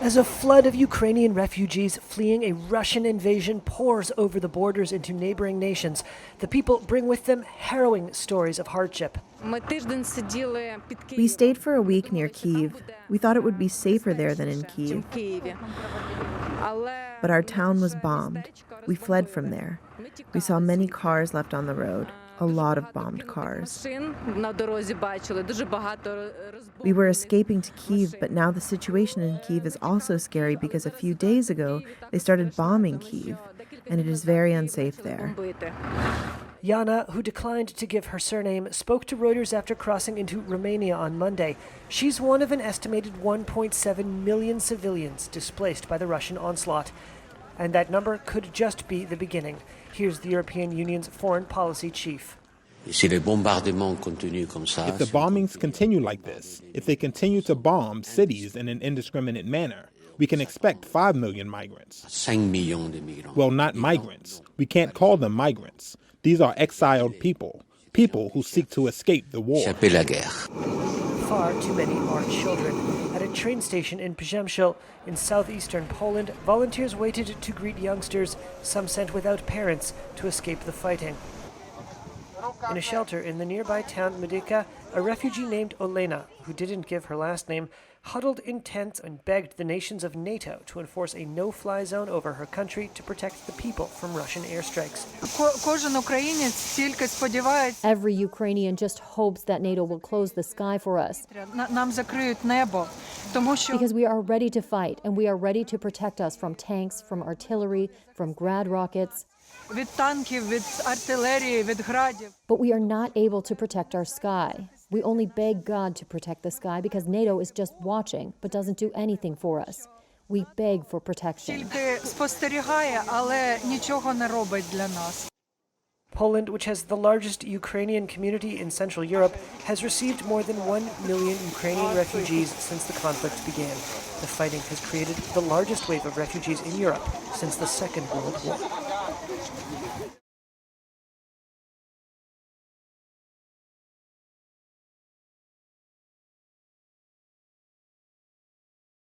As a flood of Ukrainian refugees fleeing a Russian invasion pours over the borders into neighboring nations, the people bring with them harrowing stories of hardship. We stayed for a week near Kyiv. We thought it would be safer there than in Kyiv. But our town was bombed. We fled from there. We saw many cars left on the road, a lot of bombed cars. We were escaping to Kyiv, but now the situation in Kyiv is also scary because a few days ago they started bombing Kyiv, and it is very unsafe there. Yana, who declined to give her surname, spoke to Reuters after crossing into Romania on Monday. She's one of an estimated 1.7 million civilians displaced by the Russian onslaught. And that number could just be the beginning. Here's the European Union's foreign policy chief. If the bombings continue like this, if they continue to bomb cities in an indiscriminate manner, we can expect 5 million migrants. Well, not migrants. We can't call them migrants. These are exiled people, people who seek to escape the war. Far too many are children. At a train station in Przemysl, in southeastern Poland, volunteers waited to greet youngsters, some sent without parents, to escape the fighting. In a shelter in the nearby town Medyka, a refugee named Olena, who didn't give her last name, huddled in tents and begged the nations of NATO to enforce a no-fly zone over her country to protect the people from Russian airstrikes. Every Ukrainian just hopes that NATO will close the sky for us. Because we are ready to fight, and we are ready to protect us from tanks, from artillery, from Grad rockets. But we are not able to protect our sky. We only beg God to protect the sky because NATO is just watching, but doesn't do anything for us. We beg for protection. Poland, which has the largest Ukrainian community in Central Europe, has received more than 1 million Ukrainian refugees since the conflict began. The fighting has created the largest wave of refugees in Europe since the Second World War.